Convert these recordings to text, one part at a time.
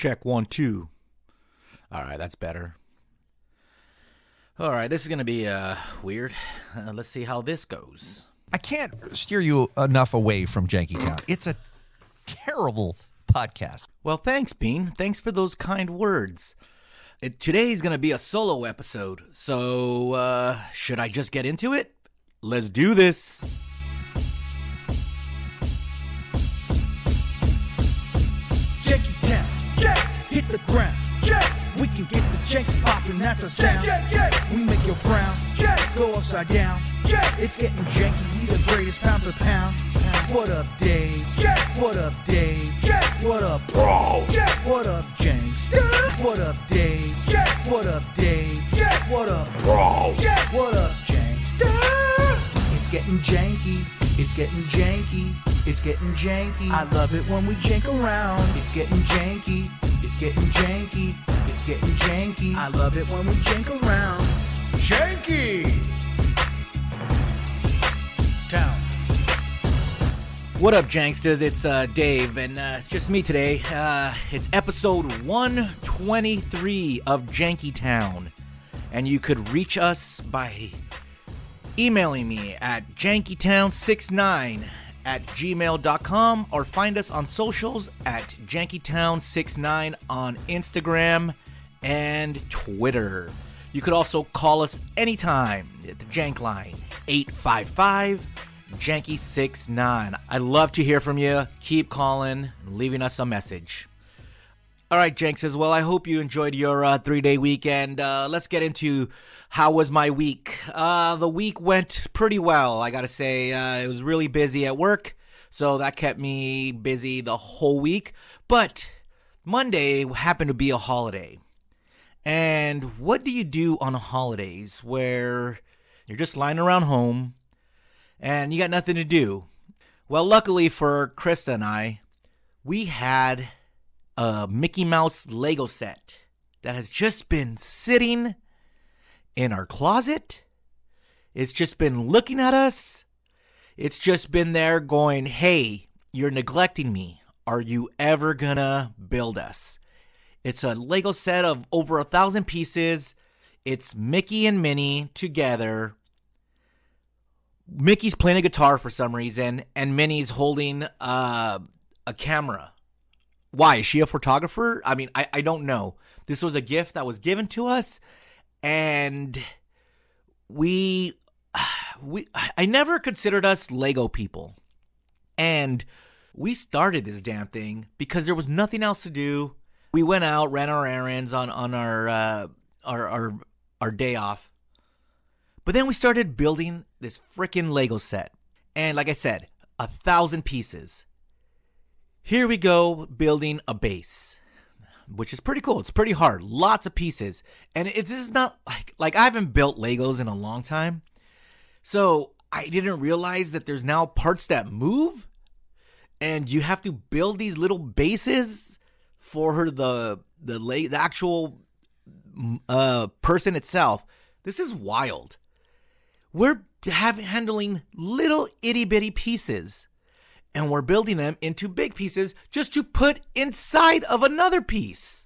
Check 1, 2. All right, that's better. All right, this is going to be weird. Let's see how this goes. I can't steer you enough away from Jankytown. It's a terrible podcast. Well, thanks, Bean. Thanks for those kind words. Today's going to be a solo episode, so should I just get into it? Let's do this. Jankytown, hit the ground. We can get the janky poppin', that's a sound. We make your frown go upside down. It's getting janky, we the greatest pound for pound. What up, Dave? What up, Dave? What up, bro? What up, James? What up, Dave? What up, Dave? What up, bro? What up, James? It's getting janky. It's getting janky. It's getting janky. I love it when we jank around. It's getting janky. It's getting janky. It's getting janky. I love it when we jank around. Janky Town. What up, Janksters? It's Dave, and it's just me today. It's episode 123 of Jankytown, and you could reach us by emailing me at jankytown69@gmail.com or find us on socials at jankytown69 on Instagram and Twitter. You could also call us anytime at the Jank line, 855-JANKY69. I'd love to hear from you. Keep calling and leaving us a message. All right, Janks, well, I hope you enjoyed your 3-day weekend. Let's get into how was my week. The week went pretty well, I gotta say. It was really busy at work, so that kept me busy the whole week. But Monday happened to be a holiday. And what do you do on holidays where you're just lying around home and you got nothing to do? Well, luckily for Krista and I, we had a Mickey Mouse Lego set that has just been sitting in our closet. It's just been looking at us. It's just been there going, hey, you're neglecting me. Are you ever gonna build us? It's a Lego set of over 1,000 pieces. It's Mickey and Minnie together. Mickey's playing a guitar for some reason, and Minnie's holding a camera. Why? Is she a photographer? I mean, I don't know. This was a gift that was given to us, and I never considered us Lego people. And we started this damn thing because there was nothing else to do. We went out, ran our errands on our day off. But then we started building this freaking Lego set. And like I said, 1,000 pieces. Here we go building a base, which is pretty cool. It's pretty hard. Lots of pieces. And this is not like I haven't built Legos in a long time. So I didn't realize that there's now parts that move. And you have to build these little bases for the actual person itself. This is wild. We're handling little itty bitty pieces, and we're building them into big pieces just to put inside of another piece.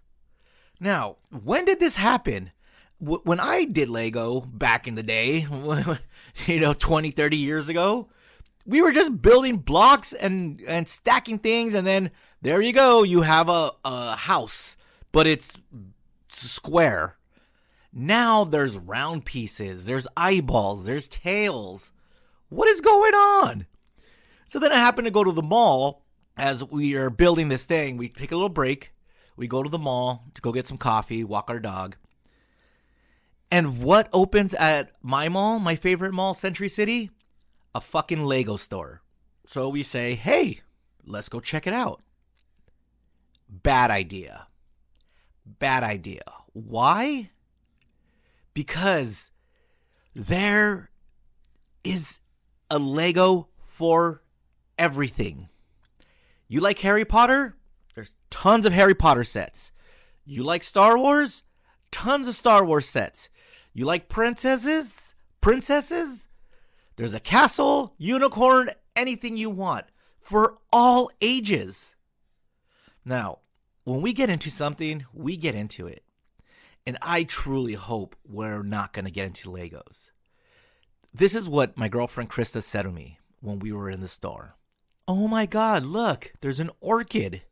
Now, when did this happen? When I did Lego back in the day, 20, 30 years ago, we were just building blocks and stacking things, and then there you go. You have a house, but it's square. Now there's round pieces, there's eyeballs, there's tails. What is going on? So then I happened to go to the mall as we are building this thing. We take a little break. We go to the mall to go get some coffee, walk our dog. And what opens at my mall, my favorite mall, Century City? A fucking Lego store. So we say, hey, let's go check it out. Bad idea. Bad idea. Why? Because there is a Lego for everything. You like Harry Potter? There's tons of Harry Potter sets. You like Star Wars? Tons of Star Wars sets. You like princesses? There's a castle, unicorn, anything you want for all ages. Now, when we get into something, we get into it. And I truly hope we're not going to get into Legos. This is what my girlfriend Krista said to me when we were in the store. Oh my God, look, there's an orchid.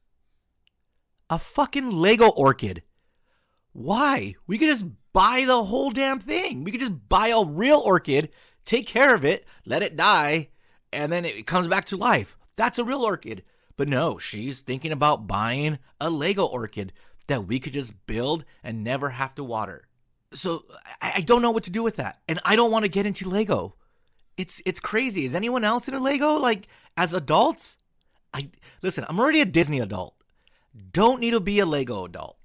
A fucking Lego orchid. Why? We could just buy the whole damn thing. We could just buy a real orchid, take care of it, let it die, and then it comes back to life. That's a real orchid. But no, she's thinking about buying a Lego orchid that we could just build and never have to water. So I don't know what to do with that. And I don't want to get into Lego. It's crazy. Is anyone else into Lego? Like, as adults? Listen, I'm already a Disney adult. Don't need to be a Lego adult.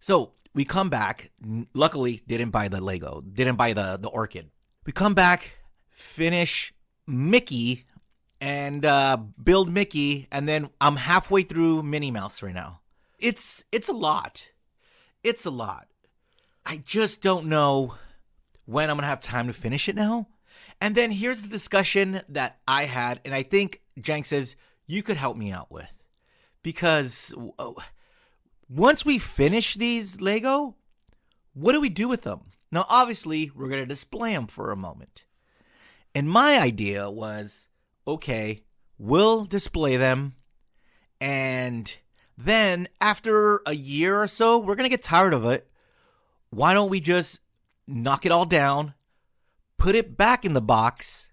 So we come back. Luckily, didn't buy the Lego. Didn't buy the orchid. We come back, finish Mickey, and build Mickey. And then I'm halfway through Minnie Mouse right now. It's a lot. It's a lot. I just don't know when I'm going to have time to finish it now. And then here's the discussion that I had, and I think Jank says you could help me out with. Because once we finish these Lego, what do we do with them? Now, obviously, we're going to display them for a moment. And my idea was, okay, we'll display them, and then after a year or so, we're going to get tired of it. Why don't we just knock it all down, put it back in the box,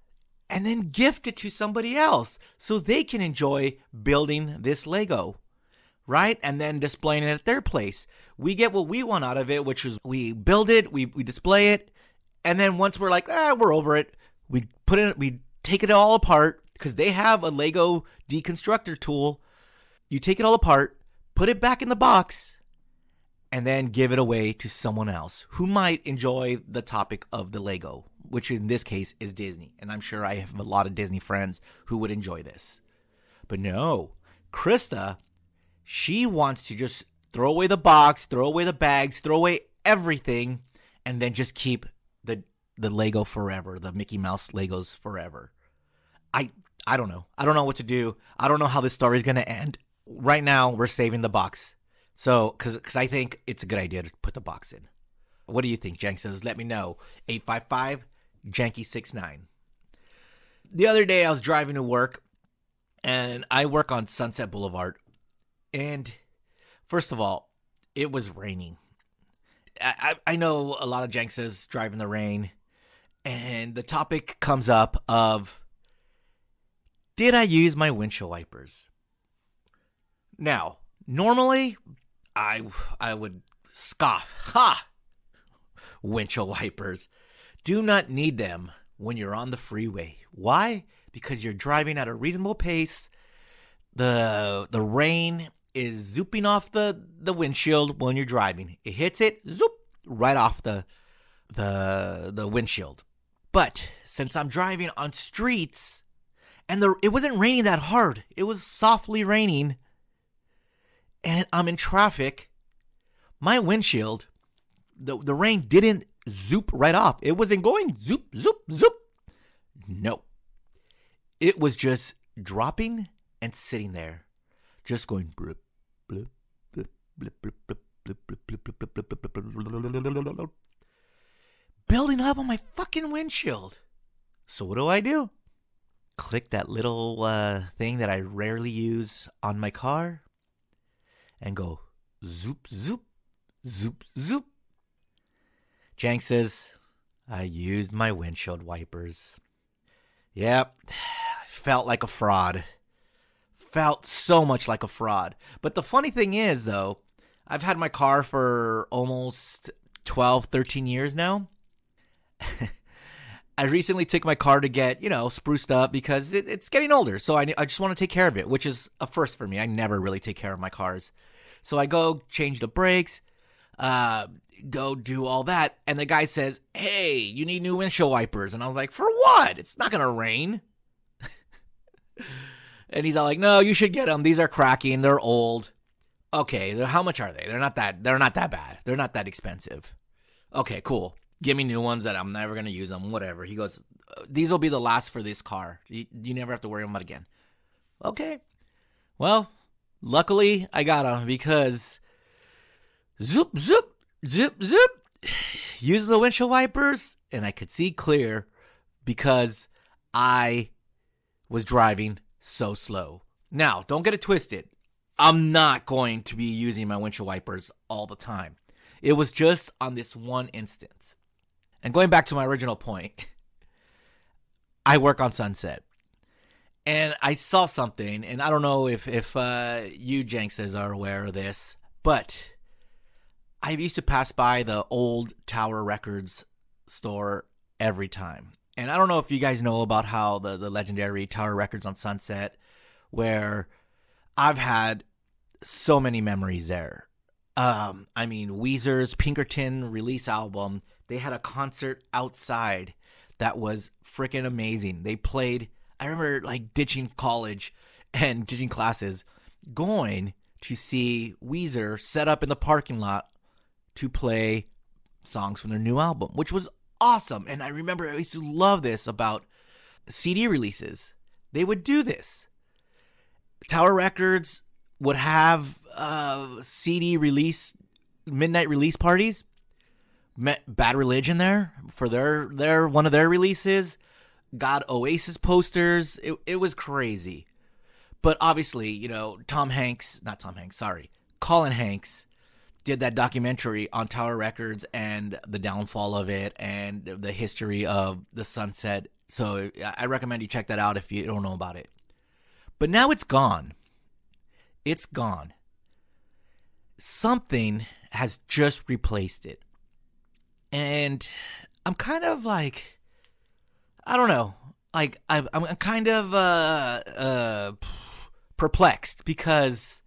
and then gift it to somebody else so they can enjoy building this Lego, right? And then displaying it at their place. We get what we want out of it, which is we build it, we display it, and then once we're like, we're over it, we take it all apart because they have a Lego deconstructor tool. You take it all apart, put it back in the box, and then give it away to someone else who might enjoy the topic of the Lego, which in this case is Disney. And I'm sure I have a lot of Disney friends who would enjoy this. But no, Krista, she wants to just throw away the box, throw away the bags, throw away everything, and then just keep the Lego forever, the Mickey Mouse Legos forever. I don't know. I don't know what to do. I don't know how this story is going to end. Right now, we're saving the box. So, because I think it's a good idea to put the box in. What do you think? Jank says, let me know. 855-JANKY69. The other day, I was driving to work, and I work on Sunset Boulevard. And first of all, it was raining. I know a lot of Jank says drive in the rain. And the topic comes up of, did I use my windshield wipers? Now, normally, I would scoff. Ha! Windshield wipers. Do not need them when you're on the freeway. Why? Because you're driving at a reasonable pace. The rain is zooping off the windshield when you're driving. It hits it, zoop, right off the windshield. But since I'm driving on streets, and it wasn't raining that hard. It was softly raining. And I'm in traffic. My windshield, the rain didn't zoop right off. It wasn't going zoop, zoop, zoop. No. It was just dropping and sitting there. Just going blip, blip, blip, blip, blip, blip, blip, blip, blip, blip, blip, blip, blip, blip, building up on my fucking windshield. So what do? Click that little thing that I rarely use on my car and go zoop, zoop, zoop, zoop. Jank says, I used my windshield wipers. Yep, felt like a fraud. Felt so much like a fraud. But the funny thing is, though, I've had my car for almost 12, 13 years now. I recently took my car to get, spruced up because it's getting older. So I just want to take care of it, which is a first for me. I never really take care of my cars. So I go change the brakes, go do all that. And the guy says, hey, you need new windshield wipers. And I was like, for what? It's not going to rain. And he's all like, no, you should get them. These are cracking. They're old. Okay, how much are they? They're not that bad. They're not that expensive. Okay, cool. Give me new ones that I'm never going to use them, whatever. He goes, these will be the last for this car. You never have to worry about it again. Okay. Well, Luckily, I got them because zoop, zoop, zip, zip, using the windshield wipers, and I could see clear because I was driving so slow. Now, don't get it twisted. I'm not going to be using my windshield wipers all the time. It was just on this one instance. And going back to my original point, I work on Sunset. And I saw something, and I don't know if you Janksters are aware of this, but I used to pass by the old Tower Records store every time. And I don't know if you guys know about how the legendary Tower Records on Sunset, where I've had so many memories there. I mean, Weezer's Pinkerton release album, they had a concert outside that was freaking amazing. They played, I remember like ditching college and ditching classes, going to see Weezer set up in the parking lot to play songs from their new album, which was awesome. And I remember I used to love this about CD releases. They would do this. Tower Records would have CD release, midnight release parties. Met Bad Religion there for their one of their releases. Got Oasis posters. It was crazy. But obviously, you know, Colin Hanks did that documentary on Tower Records and the downfall of it and the history of the Sunset. So I recommend you check that out if you don't know about it. But now it's gone. It's gone. Something has just replaced it. And I'm kind of like, I don't know, like I'm kind of perplexed because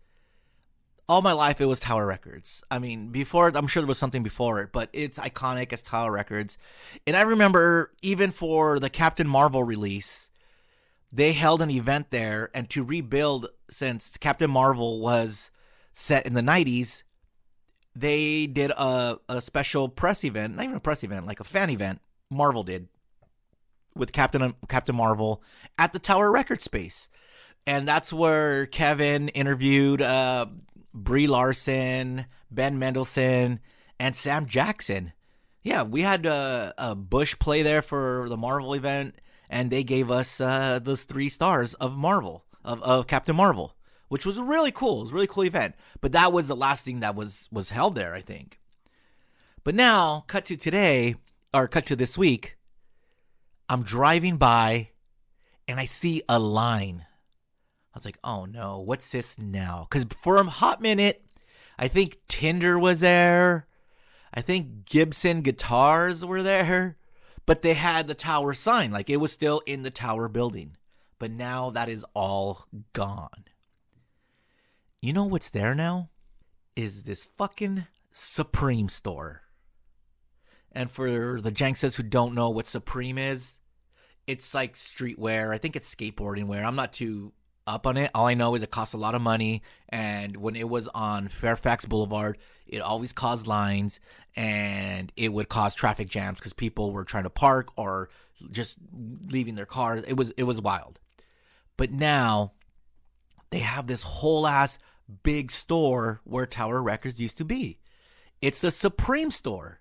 all my life it was Tower Records. I mean, before, I'm sure there was something before it, but it's iconic as Tower Records. And I remember even for the Captain Marvel release, they held an event there, and to rebuild, since Captain Marvel was set in the 90s, they did a special press event, not even a press event, like a fan event, Marvel did, with Captain Marvel at the Tower Records space. And that's where Kevin interviewed Brie Larson, Ben Mendelsohn, and Sam Jackson. Yeah, we had a Bush play there for the Marvel event, and they gave us those 3 stars of Marvel, of Captain Marvel, which was really cool. It was a really cool event. But that was the last thing that was held there, I think. But now, cut to this week, I'm driving by, and I see a line. I was like, oh no, what's this now? Because for a hot minute, I think Tinder was there. I think Gibson guitars were there. But they had the Tower sign, like it was still in the Tower building. But now that is all gone. You know what's there now? Is this fucking Supreme store. And for the Janksters who don't know what Supreme is, it's like streetwear. I think it's skateboarding wear. I'm not too up on it. All I know is it costs a lot of money. And when it was on Fairfax Boulevard, it always caused lines. And it would cause traffic jams because people were trying to park or just leaving their cars. It was wild. But now they have this whole ass big store where Tower Records used to be. It's the Supreme store.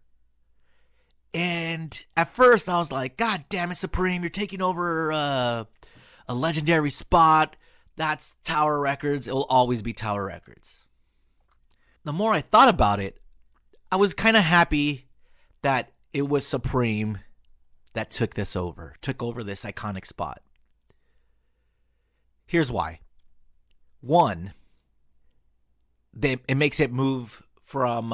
And at first I was like, God damn it, Supreme, you're taking over a legendary spot. That's Tower Records. It will always be Tower Records. The more I thought about it, I was kind of happy that it was Supreme that took over this iconic spot. Here's why. One, it makes it move from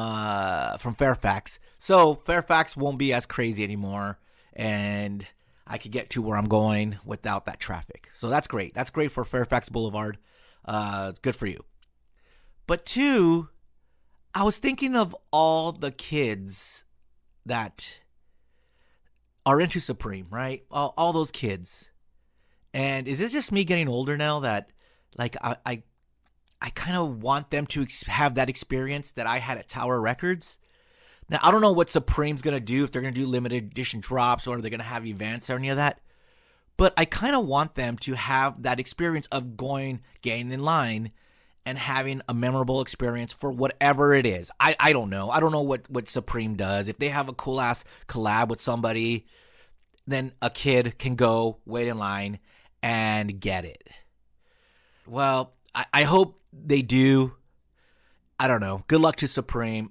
Fairfax. So Fairfax won't be as crazy anymore, and I could get to where I'm going without that traffic. So that's great. That's great for Fairfax Boulevard. Good for you. But 2, I was thinking of all the kids that are into Supreme, right? All those kids. And is this just me getting older now that, like, I kind of want them to have that experience that I had at Tower Records? Now, I don't know what Supreme's going to do, if they're going to do limited edition drops or they're going to have events or any of that. But I kind of want them to have that experience of getting in line and having a memorable experience for whatever it is. I don't know. I don't know what Supreme does. If they have a cool ass collab with somebody, then a kid can go wait in line and get it. Well, I hope they do. I don't know. Good luck to Supreme.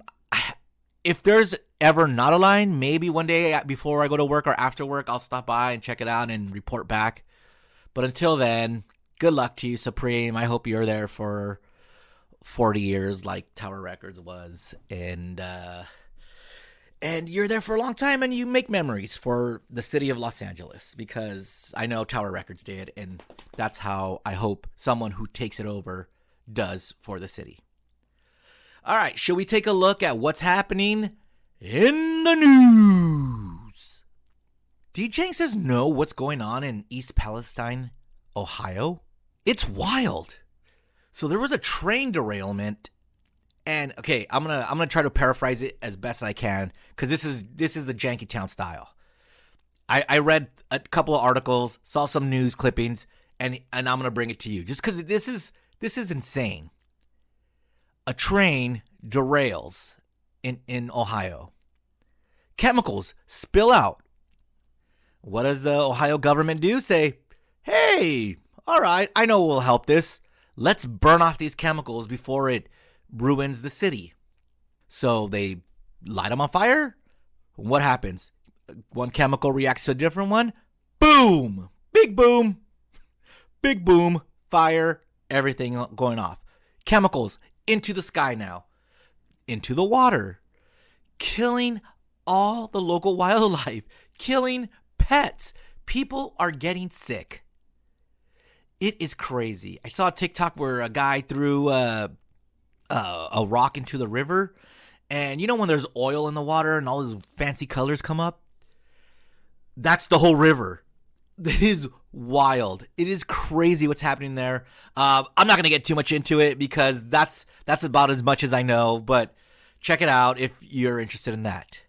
If there's ever not a line, maybe one day before I go to work or after work, I'll stop by and check it out and report back. But until then, good luck to you, Supreme. I hope you're there for 40 years like Tower Records was. And you're there for a long time and you make memories for the city of Los Angeles, because I know Tower Records did. And that's how I hope someone who takes it over does for the city. All right, should we take a look at what's happening in the news? Do you Jenks know what's going on in East Palestine, Ohio? It's wild. So there was a train derailment, and okay, I'm gonna try to paraphrase it as best I can, because this is the Jankytown style. I read a couple of articles, saw some news clippings, and I'm gonna bring it to you just because this is insane. A train derails in Ohio. Chemicals spill out. What does the Ohio government do? Say, hey, all right, I know we'll help this. Let's burn off these chemicals before it ruins the city. So they light them on fire. What happens? One chemical reacts to a different one. Boom! Big boom! Big boom! Fire! Everything going off. Chemicals into the sky now. Into the water. Killing all the local wildlife. Killing pets. People are getting sick. It is crazy. I saw a TikTok where a guy threw a rock into the river. And you know when there's oil in the water and all those fancy colors come up? That's the whole river. It is wild. It is crazy what's happening there. I'm not going to get too much into it because that's about as much as I know. But check it out if you're interested in that.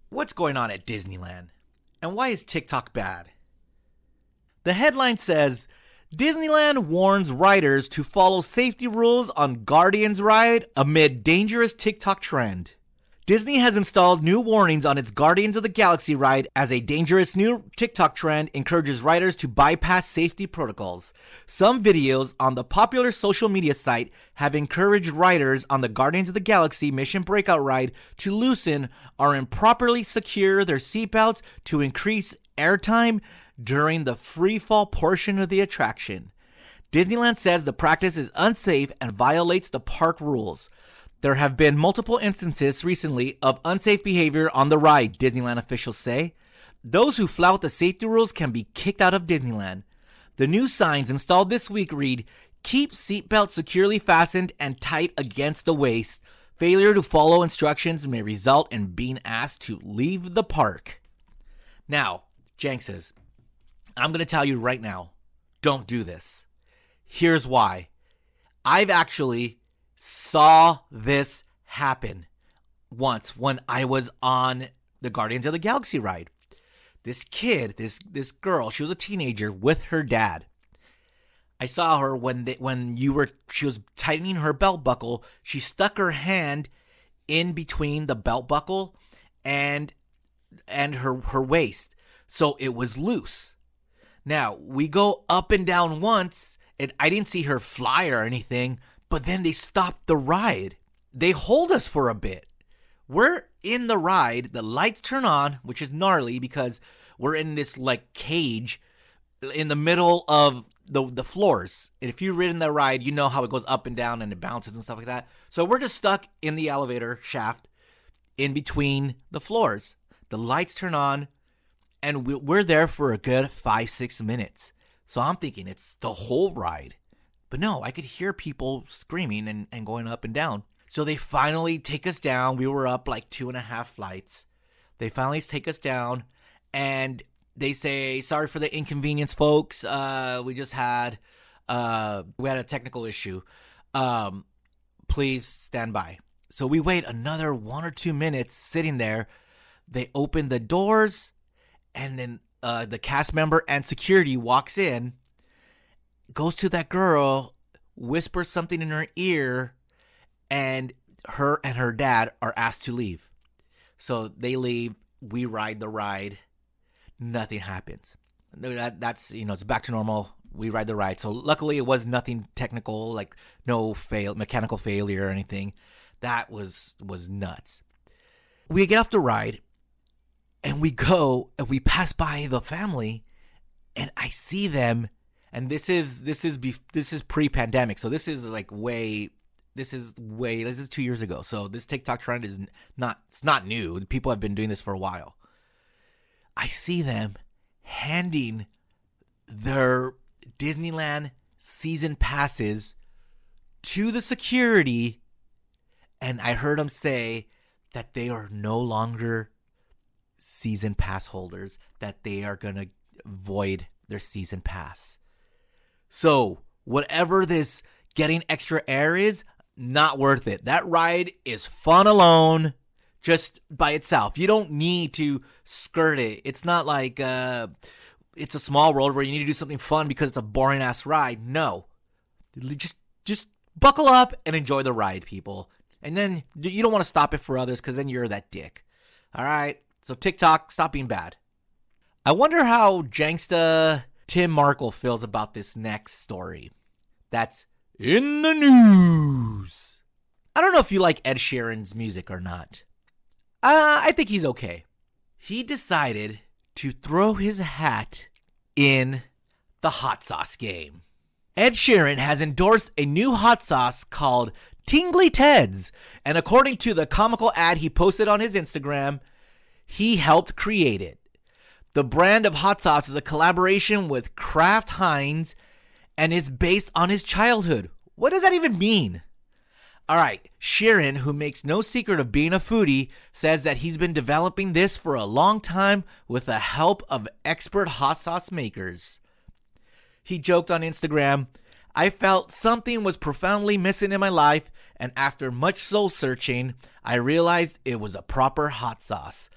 What's going on at Disneyland? And why is TikTok bad? The headline says, Disneyland warns riders to follow safety rules on Guardians ride amid dangerous TikTok trend. Disney has installed new warnings on its Guardians of the Galaxy ride as a dangerous new TikTok trend encourages riders to bypass safety protocols. Some videos on the popular social media site have encouraged riders on the Guardians of the Galaxy Mission Breakout ride to loosen or improperly secure their seatbelts to increase airtime during the free fall portion of the attraction. Disneyland says the practice is unsafe and violates the park rules. There have been multiple instances recently of unsafe behavior on the ride, Disneyland officials say. Those who flout the safety rules can be kicked out of Disneyland. The new signs installed this week read, keep seatbelt securely fastened and tight against the waist. Failure to follow instructions may result in being asked to leave the park. Now, Jank says, I'm going to tell you right now, don't do this. Here's why. I've actually saw this happen once when I was on the Guardians of the Galaxy ride. This kid, this girl, she was a teenager with her dad. I saw her she was tightening her belt buckle. She stuck her hand in between the belt buckle and her waist, so it was loose. Now we go up and down once, and I didn't see her fly or anything. But then they stopped the ride. They hold us for a bit. We're in the ride. The lights turn on, which is gnarly because we're in this like cage in the middle of the floors. And if you've ridden that ride, you know how it goes up and down and it bounces and stuff like that. So we're just stuck in the elevator shaft in between the floors. The lights turn on and we're there for a good 5-6 minutes. So I'm thinking it's the whole ride. But no, I could hear people screaming and going up and down. So they finally take us down. We were up like 2.5 flights. They finally take us down and they say, sorry for the inconvenience, folks. We had a technical issue. Please stand by. So we wait another 1 or 2 minutes sitting there. They open the doors and then the cast member and security walks in. Goes to that girl whispers something in her ear, and her dad are asked to leave. So they leave. We ride the ride. Nothing happens. That's, it's back to normal. We ride the ride. So luckily it was nothing technical, like no mechanical failure or anything. That was nuts. We get off the ride and we go and we pass by the family, and I see them, and this is pre-pandemic. So this is 2 years ago. So this TikTok trend is not new. People have been doing this for a while. I see them handing their Disneyland season passes to the security, and I heard them say that they are no longer season pass holders, that they are going to void their season pass. So whatever this getting extra air is, not worth it. That ride is fun alone, just by itself. You don't need to skirt it. It's not like it's a small world where you need to do something fun because it's a boring ass ride. No, just buckle up and enjoy the ride, people. And then you don't want to stop it for others, because then you're that dick. All right. So TikTok, stop being bad. I wonder how Janksta Tim Markle feels about this next story. That's in the news. I don't know if you like Ed Sheeran's music or not. I think he's okay. He decided to throw his hat in the hot sauce game. Ed Sheeran has endorsed a new hot sauce called Tingly Teds, and according to the comical ad he posted on his Instagram, he helped create it. The brand of hot sauce is a collaboration with Kraft Heinz and is based on his childhood. What does that even mean? All right, Sheeren, who makes no secret of being a foodie, says that he's been developing this for a long time with the help of expert hot sauce makers. He joked on Instagram, "I felt something was profoundly missing in my life, and after much soul searching, I realized it was a proper hot sauce.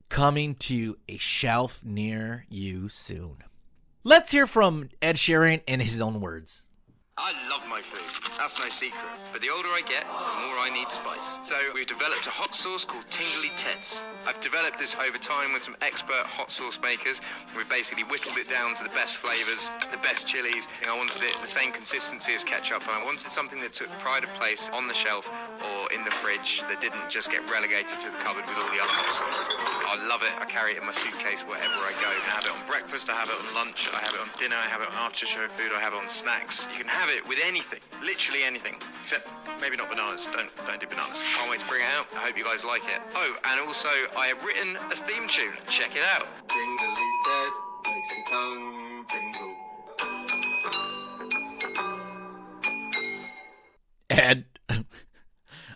Coming to a shelf near you soon." Let's hear from Ed Sheeran in his own words. I love my food, that's no secret, but the older I get, the more I need spice. So we've developed a hot sauce called Tingly Teds. I've developed this over time with some expert hot sauce makers. We've basically whittled it down to the best flavors, the best chilies. I wanted it the same consistency as ketchup, and I wanted something that took pride of place on the shelf or in the fridge, that didn't just get relegated to the cupboard with all the other hot sauces. I love it, I carry it in my suitcase wherever I go. I have it on breakfast, I have it on lunch, I have it on dinner, I have it on after show food, I have it on snacks. You can have it with anything, literally anything, except maybe not bananas. Don't do bananas. Can't wait to bring it out. I hope you guys like it. Oh, and also I have written a theme tune. Check it out. Tingly Ted makes your tongue tingle. Ed,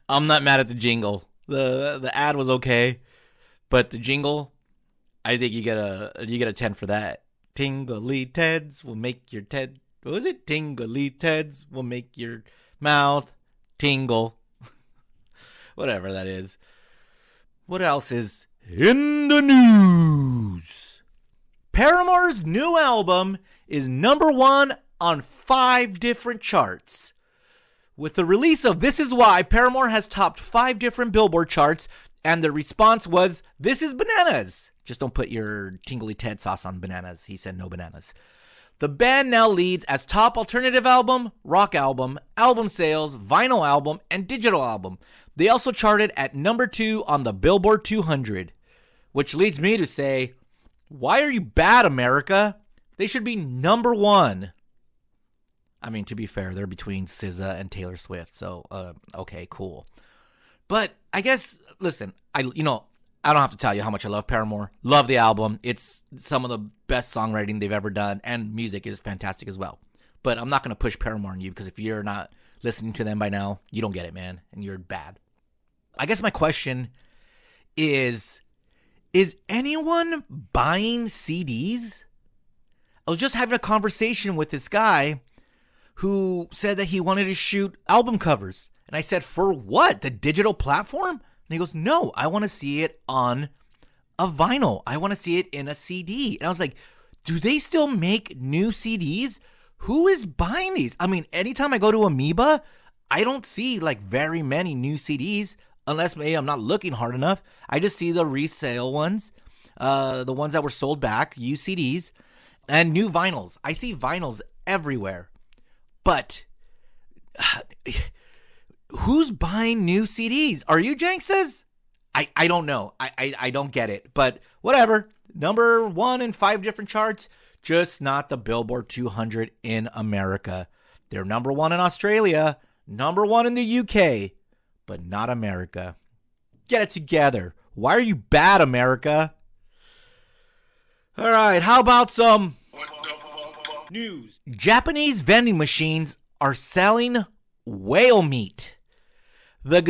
I'm not mad at the jingle. The ad was okay, but the jingle, I think you get a 10 for that. Tingly Teds will make your Ted. What was it? Tingly Teds will make your mouth tingle. Whatever that is. What else is in the news? Paramore's new album is #1 on 5 different charts. With the release of This Is Why, Paramore has topped 5 different Billboard charts, and the response was, "This is bananas." Just don't put your Tingly Ted sauce on bananas. He said no bananas. The band now leads as top alternative album, rock album, album sales, vinyl album, and digital album. They also charted at #2 on the Billboard 200, which leads me to say, why are you bad, America? They should be #1. I mean, to be fair, they're between SZA and Taylor Swift, so okay, cool. But I guess, listen, I don't have to tell you how much I love Paramore. Love the album. It's some of the best songwriting they've ever done, and music is fantastic as well. But I'm not going to push Paramore on you, because if you're not listening to them by now, you don't get it, man, and you're bad. I guess my question is anyone buying CDs? I was just having a conversation with this guy who said that he wanted to shoot album covers. And I said, for what? The digital platform? And he goes, no, I want to see it on a vinyl. I want to see it in a CD. And I was like, do they still make new CDs who is buying these? I mean, anytime I go to Amoeba, I don't see like very many new CDs, unless maybe I'm not looking hard enough. I just see the resale ones, the ones that were sold back, used CDs, and new vinyls. I see vinyls everywhere. But who's buying new CDs? Are you, Jank says? I don't know. I don't get it. But whatever. Number 1 in 5 different charts, just not the Billboard 200 in America. They're number 1 in Australia, number 1 in the UK, but not America. Get it together. Why are you bad, America? All right, how about some news? Japanese vending machines are selling whale meat. The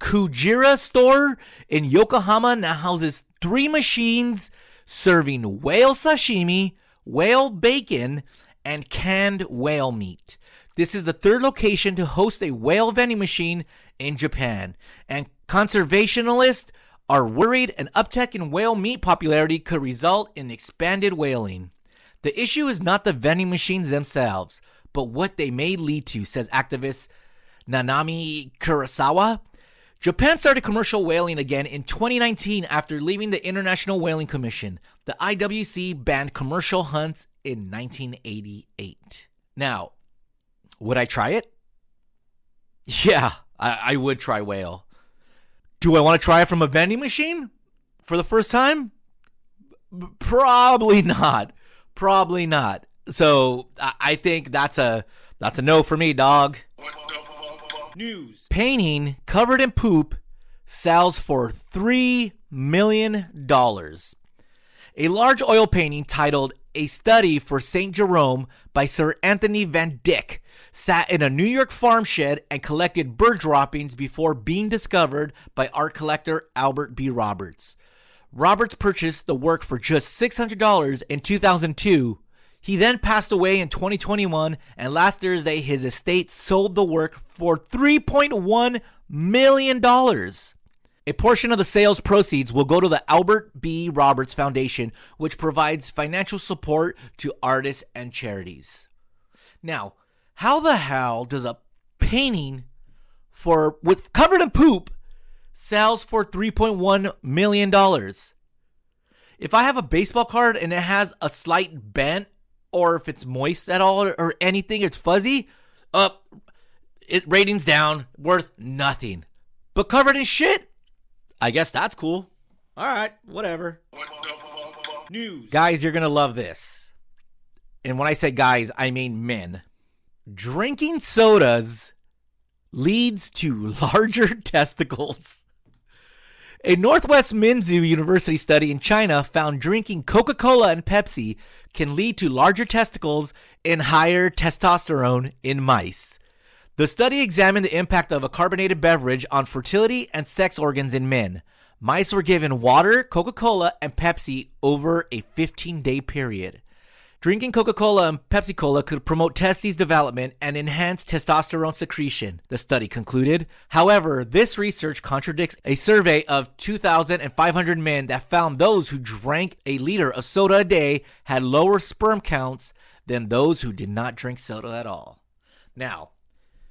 Kujira store in Yokohama now houses 3 machines serving whale sashimi, whale bacon, and canned whale meat. This is the 3rd location to host a whale vending machine in Japan, and conservationists are worried an uptick in whale meat popularity could result in expanded whaling. The issue is not the vending machines themselves, but what they may lead to, says activist Nanami Kurosawa. Japan started commercial whaling again in 2019 after leaving the International Whaling Commission. The IWC banned commercial hunts in 1988. Now, would I try it? Yeah, I would try whale. Do I want to try it from a vending machine for the first time? Probably not. Probably not. So I think that's a no for me, dog. News. Painting covered in poop sells for $3 million. A large oil painting titled A Study for St. Jerome by Sir Anthony Van Dyck sat in a New York farm shed and collected bird droppings before being discovered by art collector Albert B. Roberts. Roberts purchased the work for just $600 in 2002. He then passed away in 2021, and last Thursday his estate sold the work for $3.1 million. A portion of the sales proceeds will go to the Albert B. Roberts Foundation, which provides financial support to artists and charities. Now, how the hell does a painting with covered in poop sells for $3.1 million? If I have a baseball card and it has a slight bent, or if it's moist at all or anything, it's fuzzy, ratings down, worth nothing. But covered in shit? I guess that's cool. All right, whatever. News. Guys, you're going to love this. And when I say guys, I mean men. Drinking sodas leads to larger testicles. A Northwest Minzu University study in China found drinking Coca-Cola and Pepsi can lead to larger testicles and higher testosterone in mice. The study examined the impact of a carbonated beverage on fertility and sex organs in men. Mice were given water, Coca-Cola, and Pepsi over a 15-day period. Drinking Coca-Cola and Pepsi-Cola could promote testes development and enhance testosterone secretion, the study concluded. However, this research contradicts a survey of 2,500 men that found those who drank a liter of soda a day had lower sperm counts than those who did not drink soda at all. Now,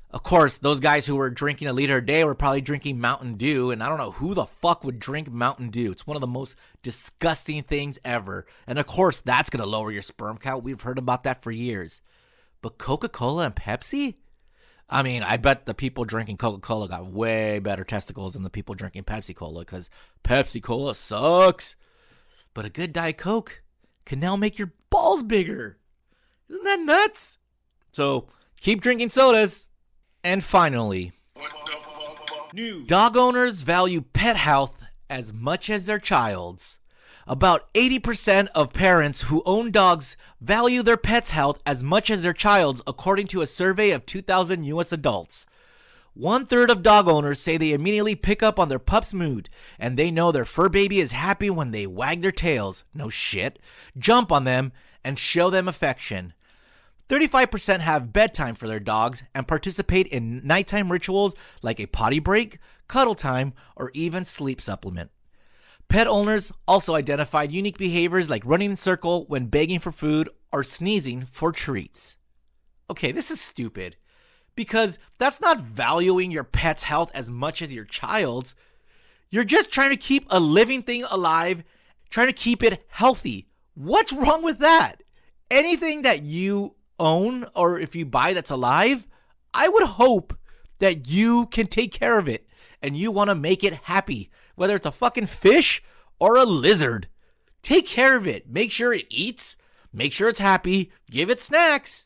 of course, those guys who were drinking a liter a day were probably drinking Mountain Dew, and I don't know who the fuck would drink Mountain Dew. It's one of the most disgusting things ever. And of course, that's going to lower your sperm count. We've heard about that for years. But Coca-Cola and Pepsi? I mean, I bet the people drinking Coca-Cola got way better testicles than the people drinking Pepsi-Cola, because Pepsi-Cola sucks. But a good Diet Coke can now make your balls bigger. Isn't that nuts? So, keep drinking sodas. And finally, news. Dog owners value pet health as much as their child's. About 80% of parents who own dogs value their pet's health as much as their child's, according to a survey of 2,000 U.S. adults. 1/3 of dog owners say they immediately pick up on their pup's mood, and they know their fur baby is happy when they wag their tails, no shit, jump on them, and show them affection. 35% have bedtime for their dogs and participate in nighttime rituals like a potty break, cuddle time, or even sleep supplement. Pet owners also identified unique behaviors like running in a circle when begging for food or sneezing for treats. Okay, this is stupid because that's not valuing your pet's health as much as your child's. You're just trying to keep a living thing alive, trying to keep it healthy. What's wrong with that? Anything that you own or if you buy that's alive, I would hope that you can take care of it and you want to make it happy, whether it's a fucking fish or a lizard. Take care of it. Make sure it eats. Make sure it's happy. Give it snacks.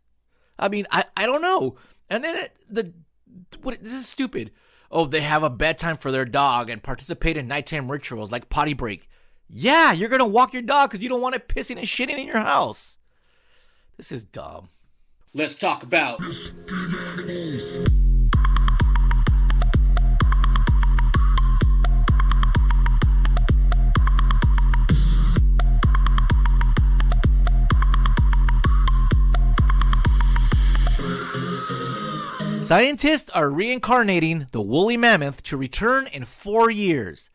I mean, I don't know. And then this is stupid. Oh, they have a bedtime for their dog and participate in nighttime rituals like potty break. Yeah, you're going to walk your dog because you don't want it pissing and shitting in your house. This is dumb. Let's talk about scientists are reincarnating the woolly mammoth to return in 4 years.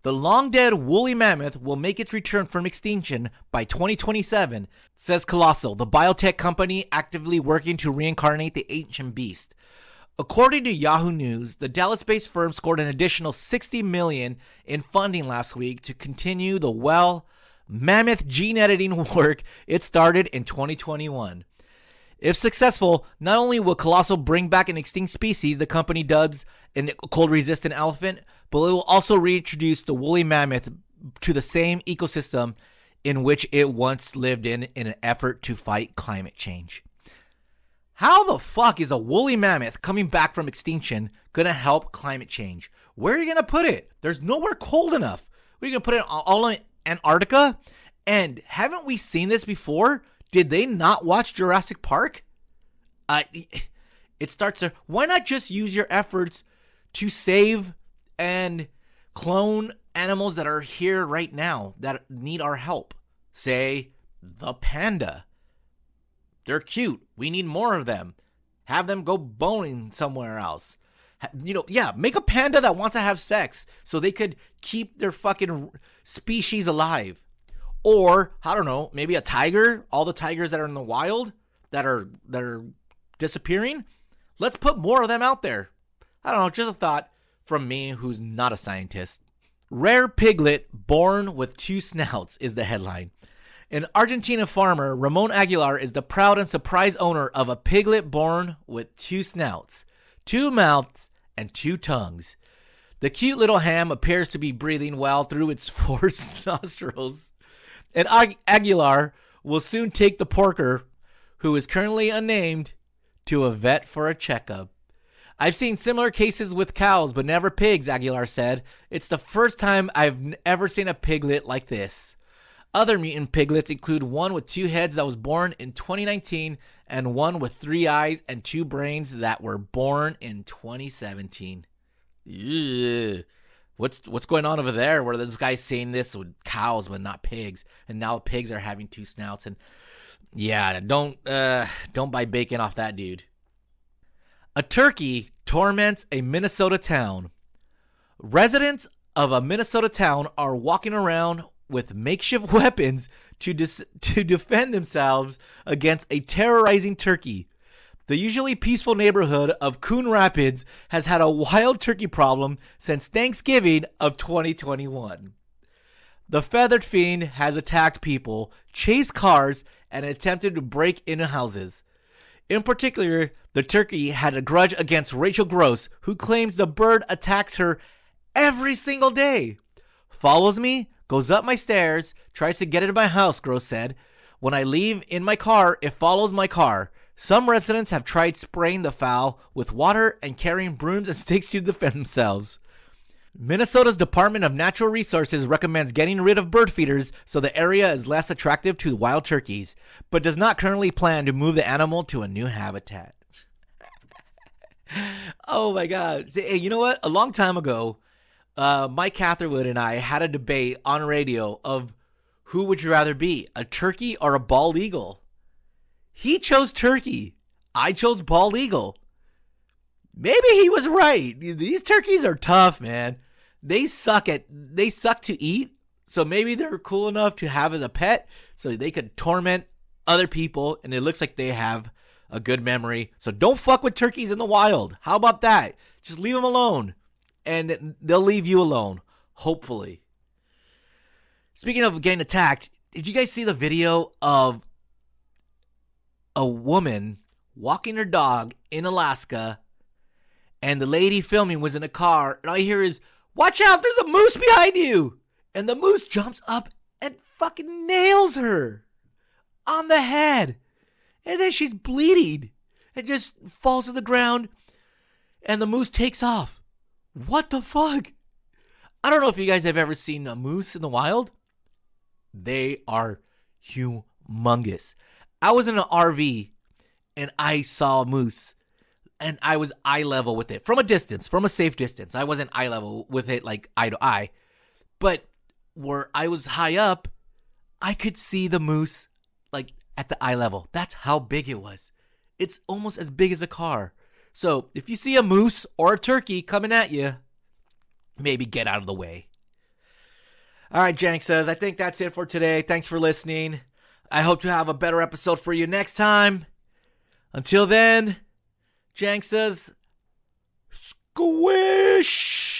The long-dead woolly mammoth will make its return from extinction by 2027, says Colossal, the biotech company actively working to reincarnate the ancient beast. According to Yahoo News, the Dallas-based firm scored an additional $60 million in funding last week to continue the mammoth gene editing work it started in 2021. If successful, not only will Colossal bring back an extinct species the company dubs a cold-resistant elephant, but it will also reintroduce the woolly mammoth to the same ecosystem in which it once lived in an effort to fight climate change. How the fuck is a woolly mammoth coming back from extinction going to help climate change? Where are you going to put it? There's nowhere cold enough. Are you going to put it all in Antarctica? And haven't we seen this before? Did they not watch Jurassic Park? It starts there. Why not just use your efforts to save and clone animals that are here right now that need our help? Say, the panda. They're cute. We need more of them. Have them go boning somewhere else. Make a panda that wants to have sex so they could keep their fucking species alive. Or, I don't know, maybe a tiger, all the tigers that are in the wild that are disappearing. Let's put more of them out there. I don't know, just a thought from me who's not a scientist. Rare piglet born with 2 snouts is the headline. An Argentina farmer, Ramon Aguilar, is the proud and surprised owner of a piglet born with 2 snouts, 2 mouths, and 2 tongues. The cute little ham appears to be breathing well through its 4 nostrils. And Aguilar will soon take the porker, who is currently unnamed, to a vet for a checkup. I've seen similar cases with cows, but never pigs, Aguilar said. It's the first time I've ever seen a piglet like this. Other mutant piglets include one with 2 heads that was born in 2019 and one with 3 eyes and 2 brains that were born in 2017. Ugh. What's going on over there where this guy's saying this with cows but not pigs, and now pigs are having 2 snouts? And yeah, don't buy bacon off that dude. A turkey torments a Minnesota town. Residents of a Minnesota town are walking around with makeshift weapons to defend themselves against a terrorizing turkey. The usually peaceful neighborhood of Coon Rapids has had a wild turkey problem since Thanksgiving of 2021. The feathered fiend has attacked people, chased cars, and attempted to break into houses. In particular, the turkey had a grudge against Rachel Gross, who claims the bird attacks her every single day. Follows me, goes up my stairs, tries to get into my house, Gross said. When I leave in my car, it follows my car. Some residents have tried spraying the fowl with water and carrying brooms and sticks to defend themselves. Minnesota's Department of Natural Resources recommends getting rid of bird feeders so the area is less attractive to wild turkeys, but does not currently plan to move the animal to a new habitat. Oh my God. Hey, you know what? A long time ago, Mike Catherwood and I had a debate on radio of who would you rather be, a turkey or a bald eagle? He chose turkey. I chose bald eagle. Maybe he was right. These turkeys are tough, man. They suck to eat, So maybe they're cool enough to have as a pet so they could torment other people, and it looks like they have a good memory. So don't fuck with turkeys in the wild. How about that? Just leave them alone, and they'll leave you alone, hopefully. Speaking of getting attacked, did you guys see the video of a woman walking her dog in Alaska, and the lady filming was in a car, and all you hear is, "Watch out, there's a moose behind you!" And the moose jumps up and fucking nails her on the head. And then she's bleeding and just falls to the ground, and the moose takes off. What the fuck? I don't know if you guys have ever seen a moose in the wild. They are humongous. I was in an RV, and I saw a moose, and I was eye level with it from a distance, from a safe distance. I wasn't eye level with it like eye to eye. But where I was high up, I could see the moose like at the eye level. That's how big it was. It's almost as big as a car. So if you see a moose or a turkey coming at you, maybe get out of the way. All right, Jank says, I think that's it for today. Thanks for listening. I hope to have a better episode for you next time. Until then, Jank says, squish.